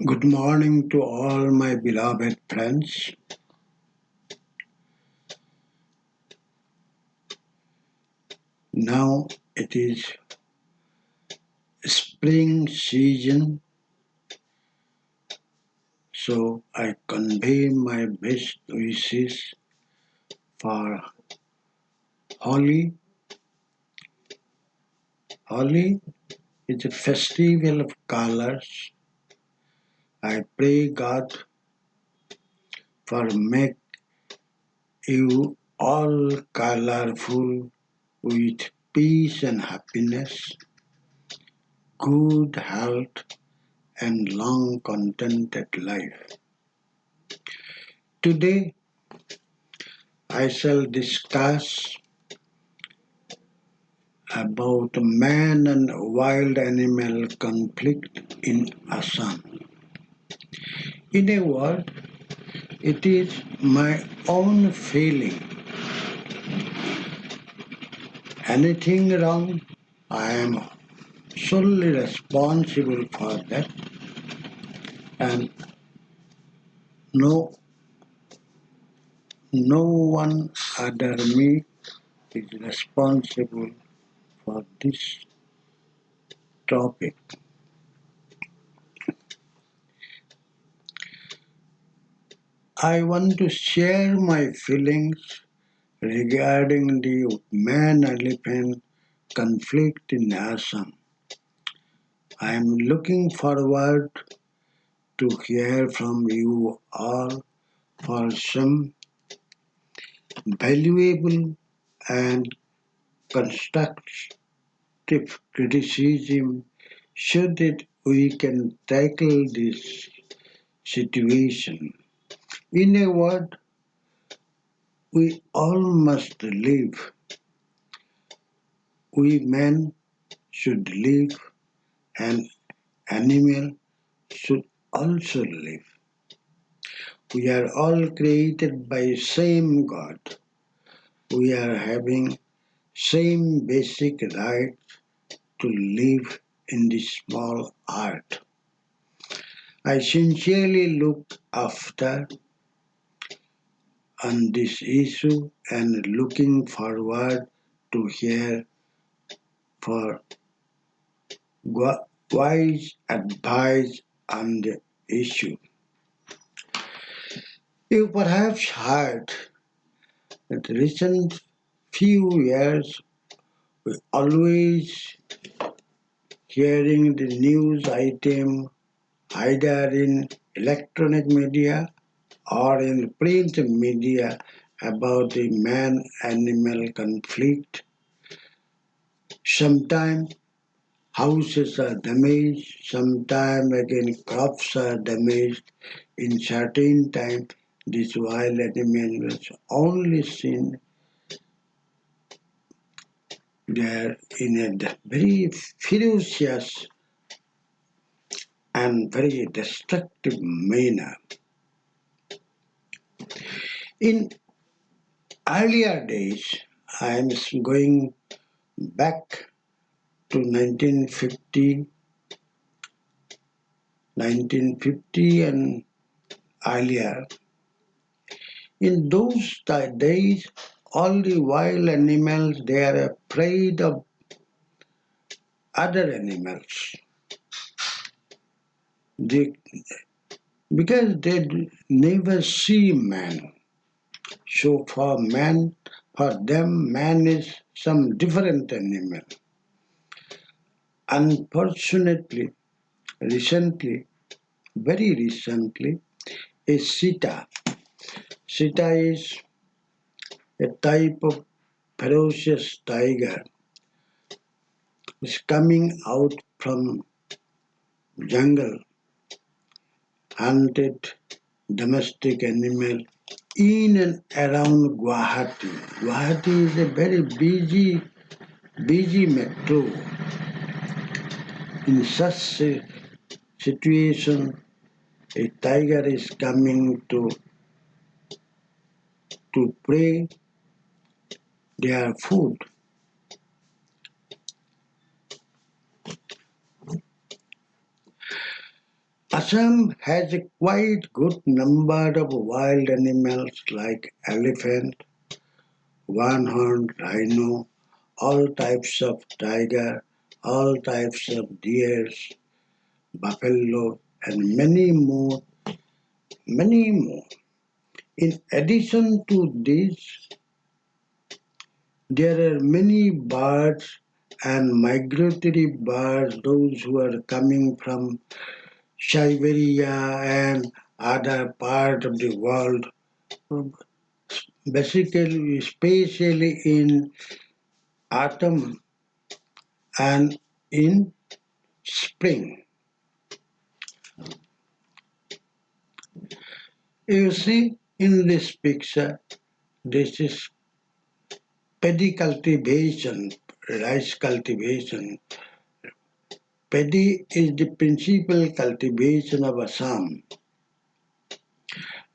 Good morning to all my beloved friends. Now it is spring season, so I convey my best wishes for Holi. Holi is a festival of colors. I pray God for make you all colorful with peace and happiness, good health and long contented life. Today I shall discuss about man and wild animal conflict in Assam. In a word, it is my own feeling. Anything wrong, I am solely responsible for that, and no no one other me is responsible for this topic. I want to share my feelings regarding the man-elephant conflict in Assam. I am looking forward to hear from you all for some valuable and constructive criticism so that we can tackle this situation. In a word, we all must live. We men should live and animal should also live. We are all created by same God. We are having same basic right to live in this small earth. I sincerely look after on this issue and looking forward to hear for wise advice on the issue. You perhaps heard that recent few years we always hearing the news item either in electronic media or in print media about the man-animal conflict. Sometimes houses are damaged, sometimes again crops are damaged. In certain time, this wild animal was only seen there in a very ferocious and very destructive manner. In earlier days, I am going back to 1950 and earlier. In those days, all the wild animals, they are afraid of other animals. They, because they never see man. So for them, man is some different animal. Unfortunately, recently, very recently, a cheetah is a type of ferocious tiger, is coming out from jungle, hunted domestic animal in and around Guwahati. Guwahati is a very busy metro. In such a situation, a tiger is coming to prey their food. Assam has a quite good number of wild animals like elephant, one-horned rhino, all types of tiger, all types of deers, buffalo, and many more. In addition to this, there are many birds and migratory birds, those who are coming from Siberia and other part of the world, basically, especially in autumn and in spring. You see in this picture, this is paddy cultivation, rice cultivation. Paddy is the principal cultivation of Assam,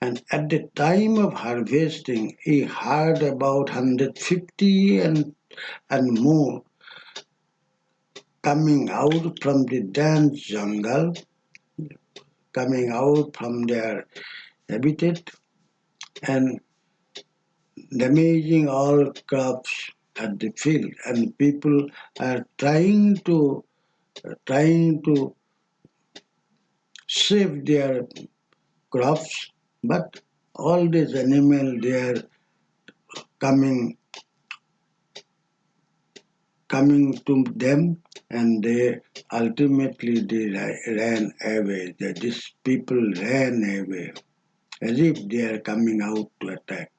and at the time of harvesting, he had about 150 and more coming out from the dense jungle, coming out from their habitat and damaging all crops at the field. And people are trying to save their crops, but all these animals they are coming coming to them, and they ultimately ran away. These people ran away as if they are coming out to attack.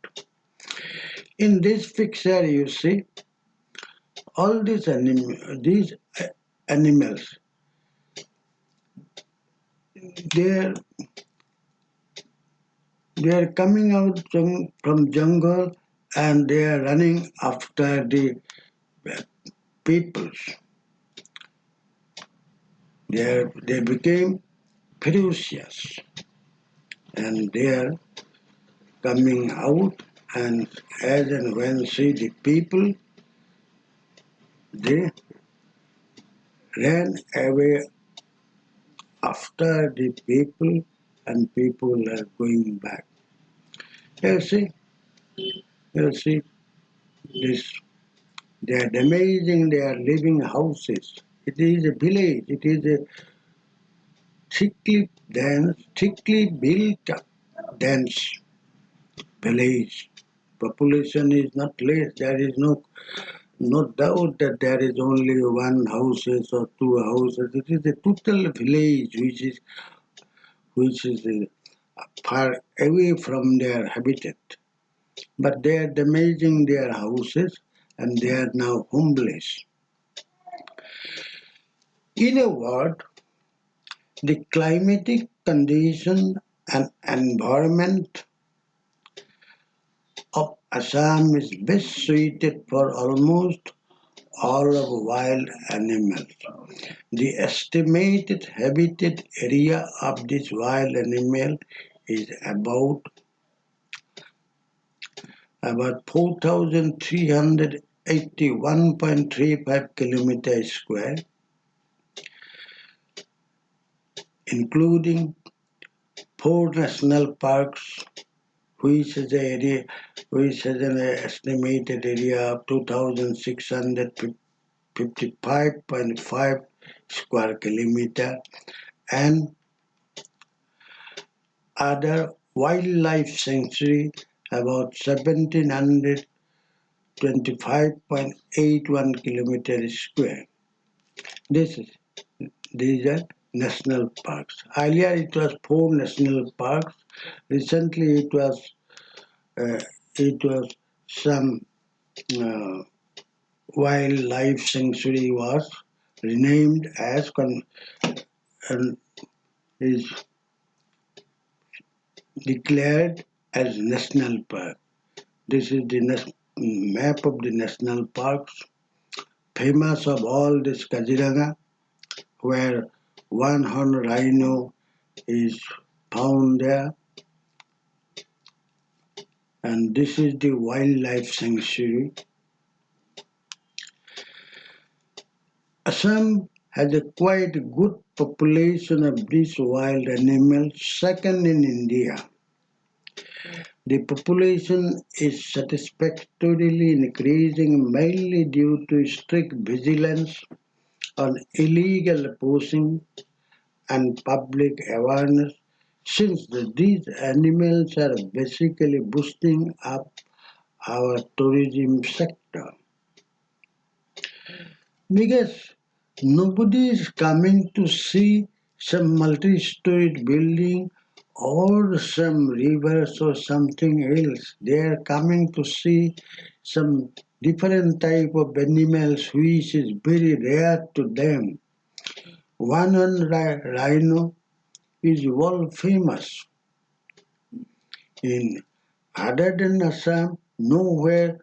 In this picture, you see all these animals. They are they are coming out from jungle and they are running after the peoples. They became ferocious and they are coming out, and as and when see the people, they ran away after the people, and people are going back. You see, you see this. They are damaging their living houses. It is a village. It is a thickly built dense village. Population is not less. There is no doubt that there is only one houses or two houses. It is a total village which is far away from their habitat. But they are damaging their houses and they are now homeless. In a word, the climatic condition and environment of Assam is best suited for almost all of wild animals. The estimated habitat area of this wild animal is about 4,381.35 kilometers square, including 4 national parks, which has an estimated area of 2,655.5 square kilometer, and other wildlife sanctuary about 1,725.81 kilometers square. This is These are national parks. Earlier it was 4 national parks. Recently it was some uh, wildlife sanctuary was renamed as and is declared as national park. This is the map of the national parks. Famous of all this Kaziranga, where one horned rhino is found there, and this is the wildlife sanctuary. Assam has a quite good population of these wild animals, second in India. The population is satisfactorily increasing mainly due to strict vigilance on illegal poaching and public awareness, since these animals are basically boosting up our tourism sector. Because nobody is coming to see some multi-storied building or some rivers or something else. They are coming to see some different type of animals which is very rare to them. One rhino is world famous. In other than Assam, nowhere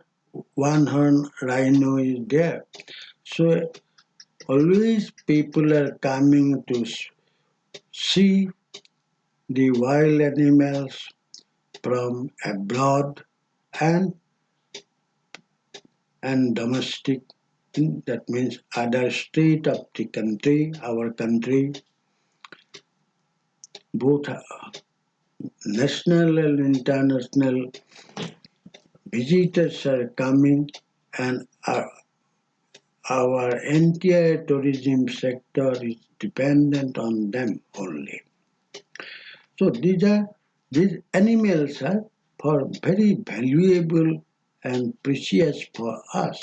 one-horned rhino is there. So always people are coming to see the wild animals from abroad and domestic. That means other state of the country, our country, both national and international visitors are coming, and our entire tourism sector is dependent on them only. So these animals are for very valuable and precious for us.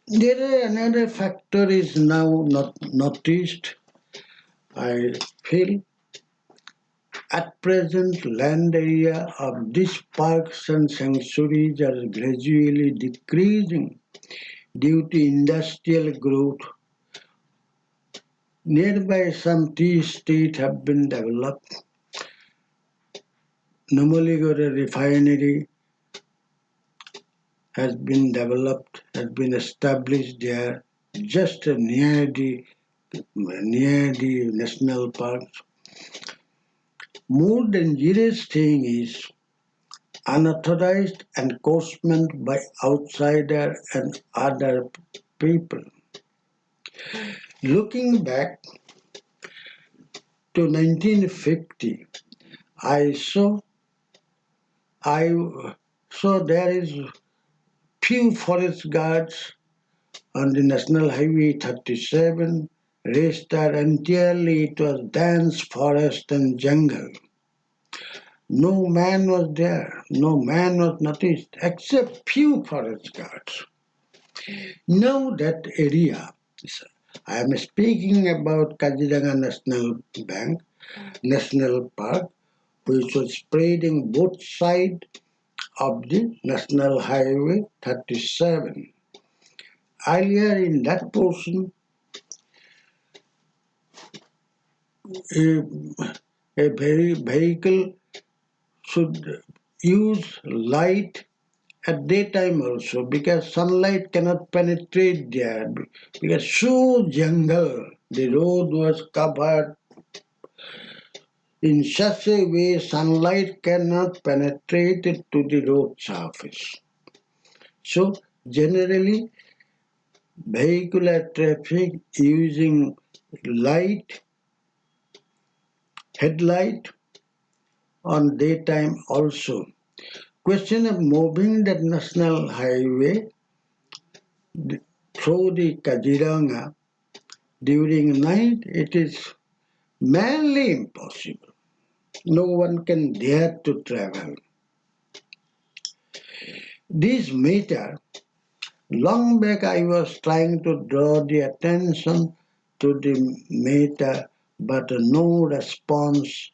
There is another factor is now not noticed. I feel at present land area of these parks and sanctuaries are gradually decreasing due to industrial growth. Nearby some tea estates have been developed. Numaligore refinery has been developed, has been established there, just near the national parks. More dangerous thing is unauthorized encroachment by outsider and other people. Looking back to 1950, I saw I saw there is few forest guards on the National Highway 37. Rest are entirely it was dense forest and jungle. No man was there, no man was noticed except few forest guards. Now that area, I am speaking about Kaziranga National Park, which was spreading both sides of the National Highway 37. Earlier in that portion, a, a vehicle should use light at daytime also because sunlight cannot penetrate there because so jungle. The road was covered in such a way sunlight cannot penetrate to the road surface. So generally vehicular traffic using light, headlight on daytime also. Question of moving that national highway through the Kaziranga during night, it is mainly impossible. No one can dare to travel. This matter, long back I was trying to draw the attention to the matter, but no response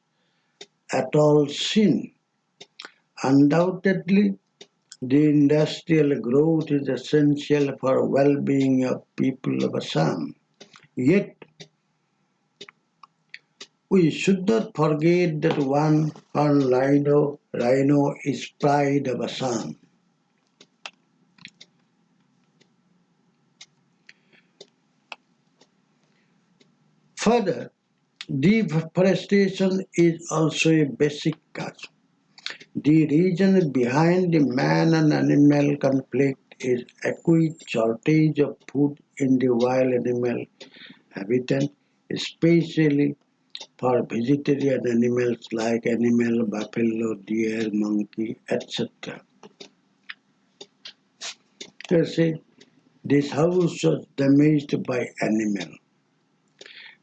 at all seen. Undoubtedly, the industrial growth is essential for well-being of people of Assam. Yet, we should not forget that one rhino is pride of Assam. Further, deforestation is also a basic cause. The reason behind the man and animal conflict is acute shortage of food in the wild animal habitat, especially for vegetarian animals like buffalo, deer, monkey, etc. You see, this house was damaged by animal.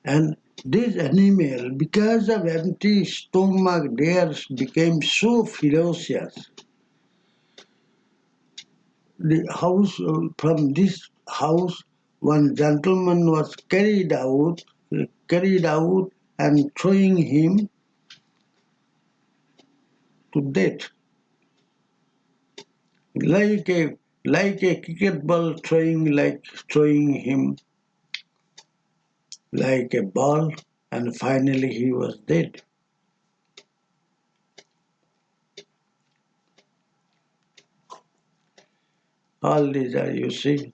And this animal, because of empty stomach, theirs became so ferocious. The house, from this house, one gentleman was carried out and throwing him to death. Like a cricket ball throwing him like a ball, and finally he was dead. All these are, you see,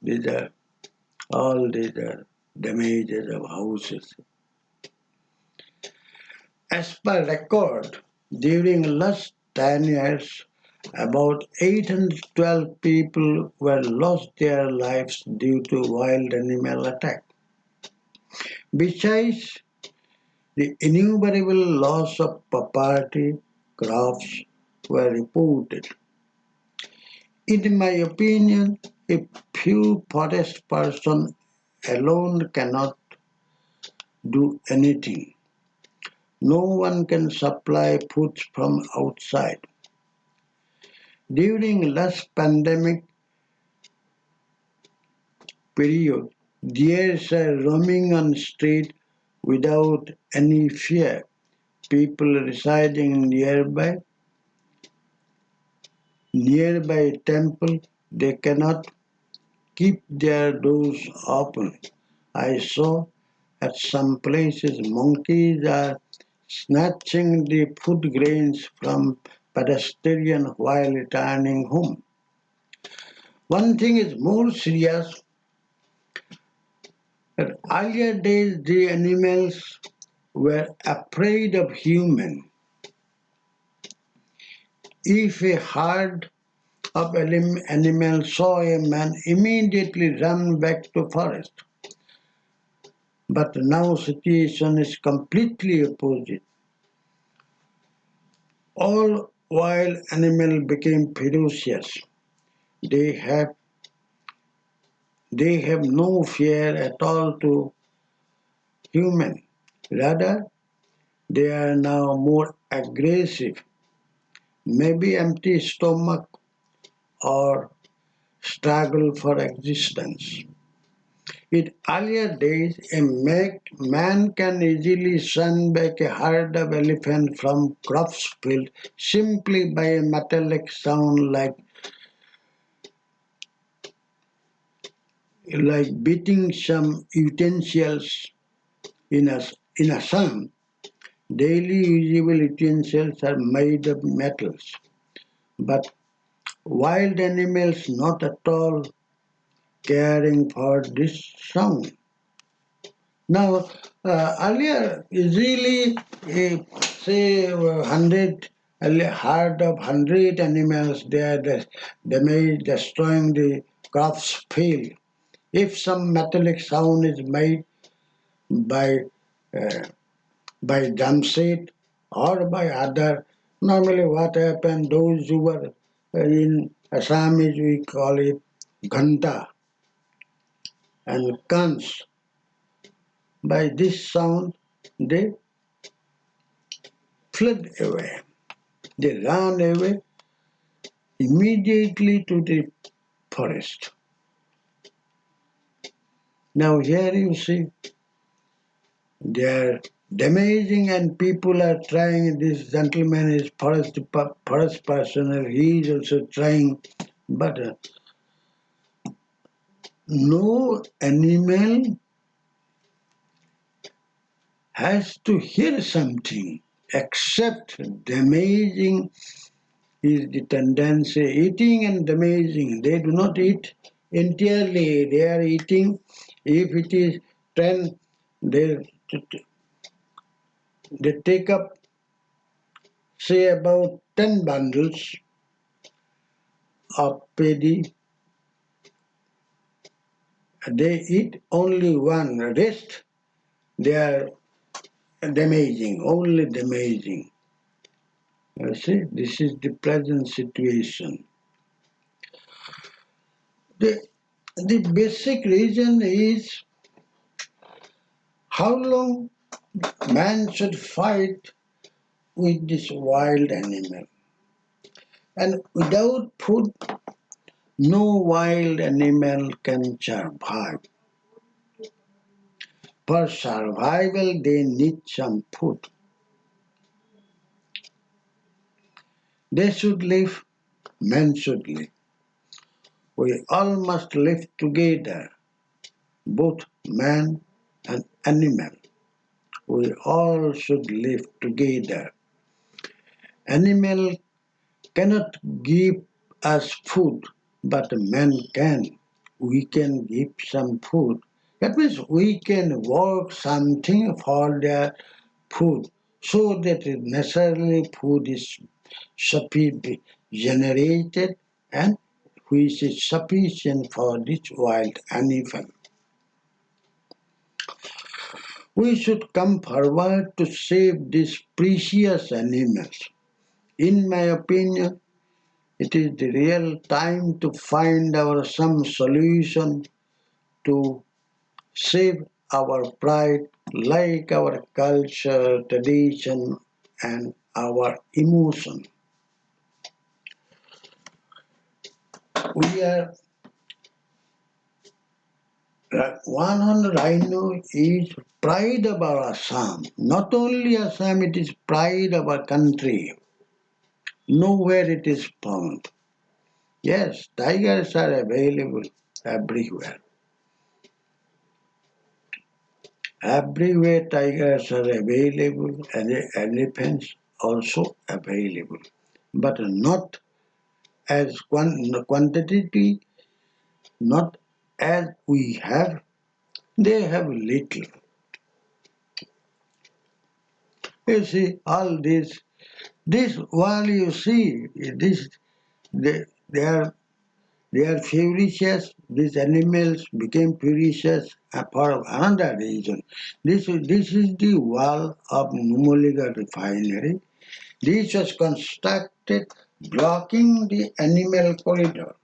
all these are damages of houses. As per record, during last 10 years, about 812 people were lost their lives due to wild animal attack. Besides the innumerable loss of property, crops were reported. In my opinion, a few forest persons alone cannot do anything. No one can supply food from outside. During last pandemic period, deer are roaming on street without any fear. People residing nearby temple, they cannot keep their doors open. I saw at some places monkeys are snatching the food grains from pedestrians while returning home. One thing is more serious. In earlier days, the animals were afraid of humans. If a herd of animals saw a man, immediately run back to forest. But now situation is completely opposite. All wild animals became ferocious. They have they have no fear at all to human. Rather, they are now more aggressive, maybe empty stomach or struggle for existence. In earlier days, a man can easily send back a herd of elephants from crops field simply by a metallic sound like beating some utensils in ASSAM. Daily usable utensils are made of metals, but wild animals not at all caring for this sound. Now, earlier, easily, say, 100, herd of 100 animals, they are damaged, destroying the crops field. If some metallic sound is made by uh, drum set or by other, normally what happened, those who were in Assamese, we call it ghanta and kans. By this sound, they fled away. They ran away immediately to the forest. Now here you see they are damaging and people are trying. This gentleman is forest personnel. He is also trying, but no animal has to hear something except damaging is the tendency, eating and damaging. They do not eat entirely. They are eating. If it is 10, they take up say about 10 bundles of paddy. They eat only one, rest they are damaging, only damaging. You see, this is the present situation. The basic reason is how long man should fight with this wild animal. And without food, no wild animal can survive. For survival, they need some food. They should live, men should live. We all must live together, both man and animal. We all should live together. Animal cannot give us food, but man can. We can give some food. That means we can work something for their food so that necessarily food is generated and which is sufficient for this wild animal. We should come forward to save these precious animals. In my opinion, it is the real time to find some solution to save our pride, like our culture, tradition, and our emotion. We are one rhino is pride of our Assam. Not only Assam, it is pride of our country. Nowhere it is found. Yes, tigers are available everywhere. Everywhere tigers are available and elephants also available. But not as quantity, not as we have. They have little. You see, all this while you see, they are they are ferocious. These animals became ferocious for another reason. This is the wall of Numaligarh refinery. This was constructed blocking the animal corridor.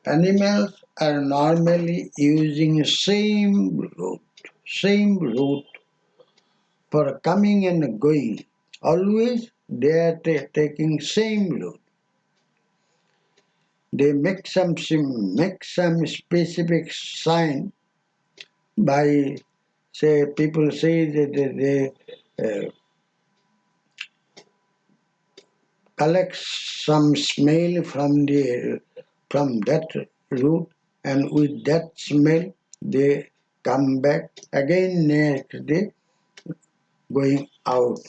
Animals are normally using same route for coming and going. Always they are taking same route. They make some specific sign by say people say that they collect some smell from that root, and with that smell they come back again next day going out.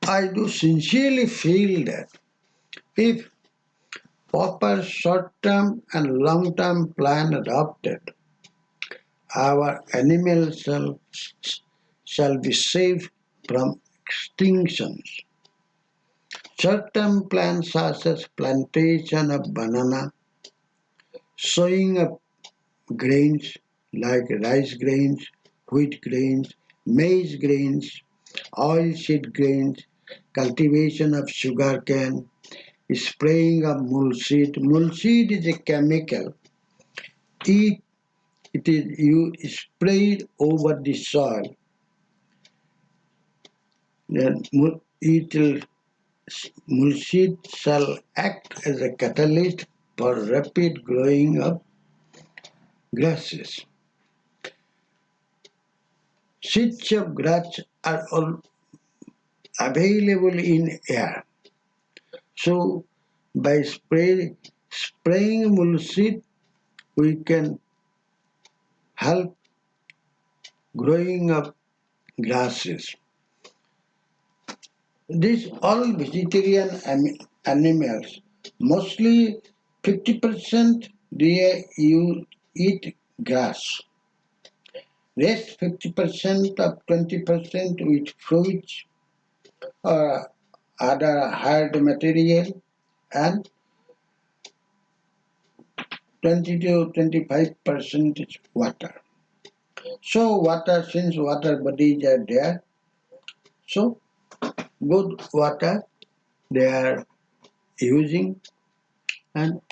I do sincerely feel that if proper short-term and long-term plan adopted, our animals shall be saved from extinctions. Short-term plans such as plantation of banana, sowing of grains like rice grains, wheat grains, maize grains, oilseed grains, cultivation of sugarcane, spraying of mulchseed. Mulchseed is a chemical. It is you sprayed over the soil. Then mulchseed shall act as a catalyst for rapid growing of grasses. Seeds of grass are all available in air. So by spraying mulchseed, we can help growing of grasses. These all vegetarian animals, mostly 50% they eat grass. Rest 50% of 20% with fruits or other hard material, and 20 to 25% is water. So water, since water bodies are there, so good water they are using, and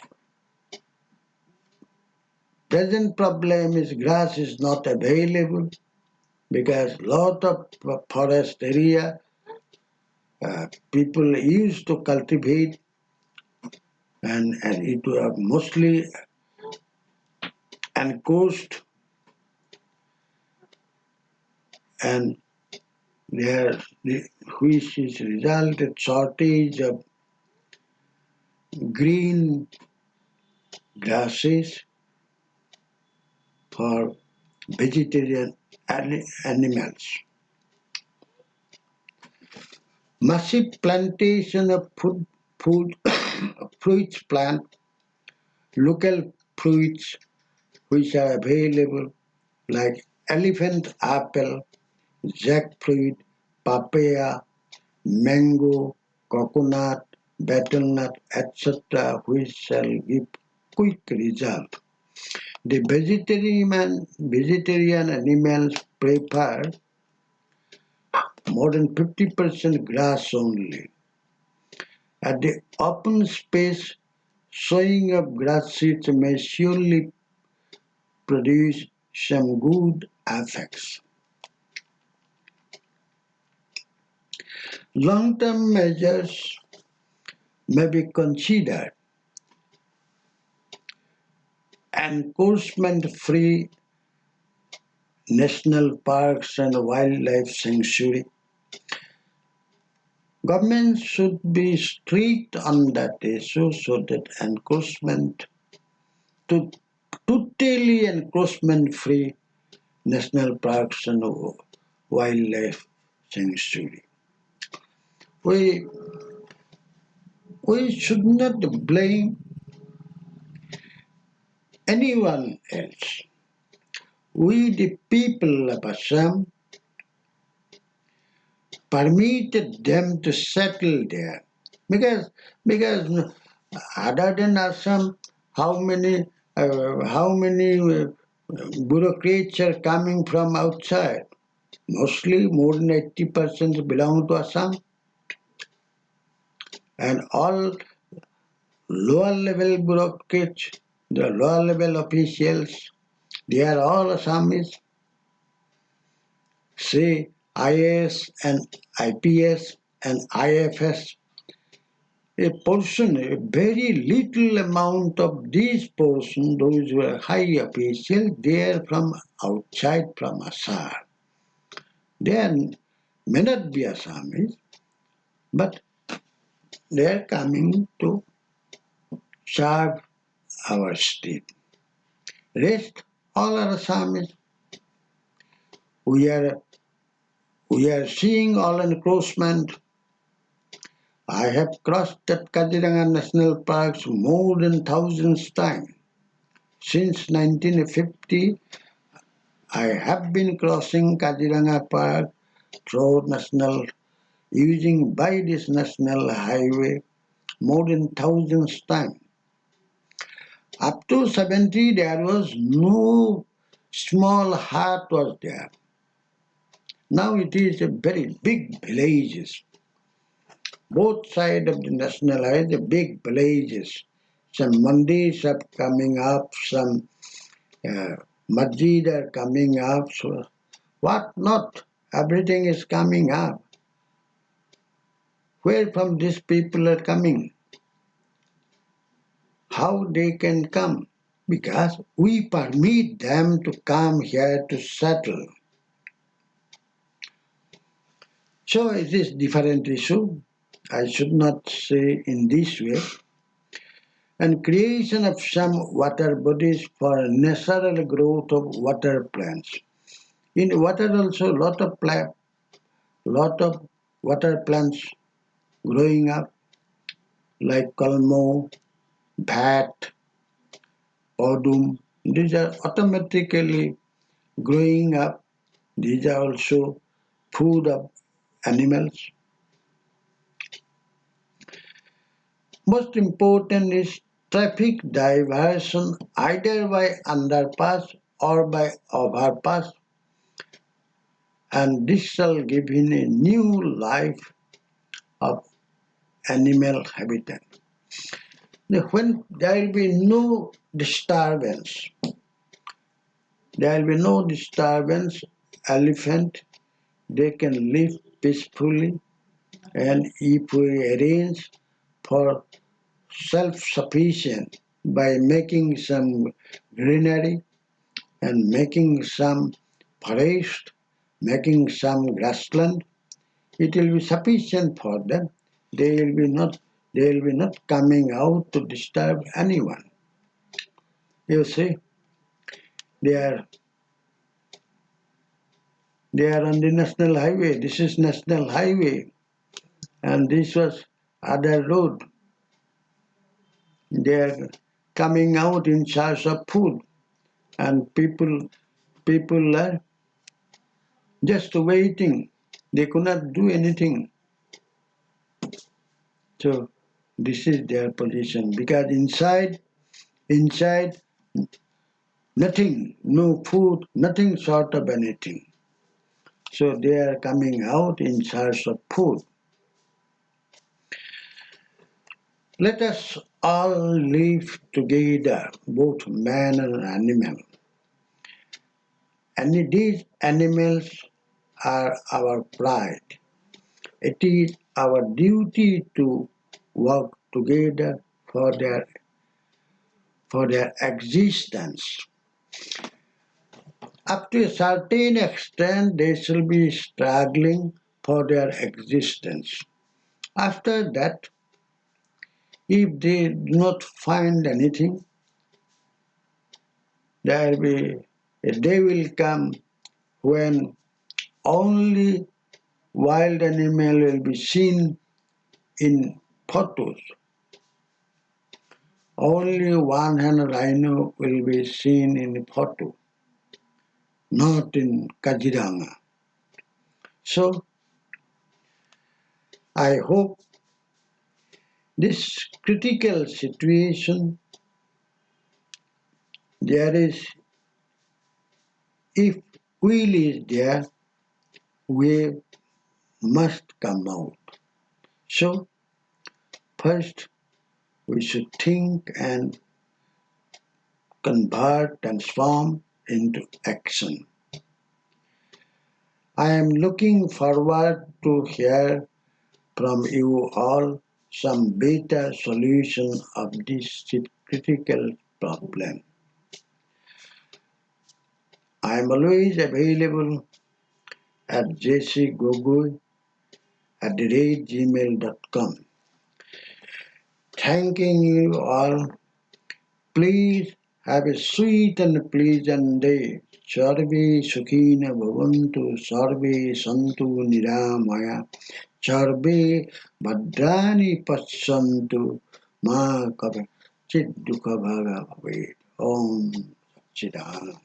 present problem is grass is not available because lot of forest area people used to cultivate, and it was mostly encouraged, and there which is resulted shortage of green grasses for vegetarian animals. Massive plantation of food fruits plant, local fruits which are available like elephant apple, jackfruit, papaya, mango, coconut, betelnut, etc., which shall give quick result. The vegetarian animals prefer more than 50% grass only. At the open space, sowing of grass seeds may surely produce some good effects. Long-term measures may be considered. Enforcement-free national parks and wildlife sanctuary. Government should be strict on that issue so that encroachment to totally encroachment-free national parks and wildlife sanctuary. We we should not blame anyone else. We, the people of Assam, permitted them to settle there. Because other than Assam, how many bureaucrats are coming from outside? Mostly more than 80% belong to Assam, and all lower level bureaucrats, the lower level officials, they are all Assamese. Say IAS and IPS and IFS. A portion, a very little amount of these portion, those who are high officials, they are from outside from Assam. They may not be Assamese, but they are coming to serve our state. Rest, all are Assamese. We are seeing all encroachment. I have crossed that Kaziranga National Parks more than thousands times. Since 1950, I have been crossing Kaziranga Park through national, using by this national highway more than thousands times. Up to 70, there was no small hut was there. Now it is a very big villages. Both sides of the national highway, the big villages. Some mandis are coming up, some masjid are coming up, so what not? Everything is coming up. Where from these people are coming? How they can come? Because we permit them to come here to settle. So it is different issue. I should not say in this way. And creation of some water bodies for natural growth of water plants. In water also lot of water plants growing up like kalmo, bat, odum. These are automatically growing up. These are also food of animals. Most important is traffic diversion either by underpass or by overpass, and this shall give in a new life of animal habitat. When there will be no disturbance, elephant, they can live peacefully, and if we arrange for self-sufficient by making some greenery and making some forest, making some grassland, it will be sufficient for them. They will be not coming out to disturb anyone. You see, they are they are on the national highway. This is national highway, and this was other road. They are coming out in search of food, and people are just waiting. They could not do anything. So this is their position because inside nothing, no food, nothing short of anything. So they are coming out in search of food. Let us all live together, both man and animal. And these animals are our pride. It is our duty to work together for their existence. Up to a certain extent, they shall be struggling for their existence. After that, if they do not find anything, there will be a day will come when only wild animal will be seen in photos. Only one hand rhino will be seen in a photo, not in Kaziranga. So I hope this critical situation there is, if will is there, we must come out. So first we should think and convert, transform into action. I am looking forward to hear from you all some better solution of this critical problem. I am always available at jcgogoi@gmail.com. Thanking you all. Please have a sweet and pleasant day. Sarve Sukhina Bhavantu, Sarve Santu Niramaya, Sarve Bhadrani Passantu, Ma Kava Chiddukha Bhaga Bhavet. Om Chidana.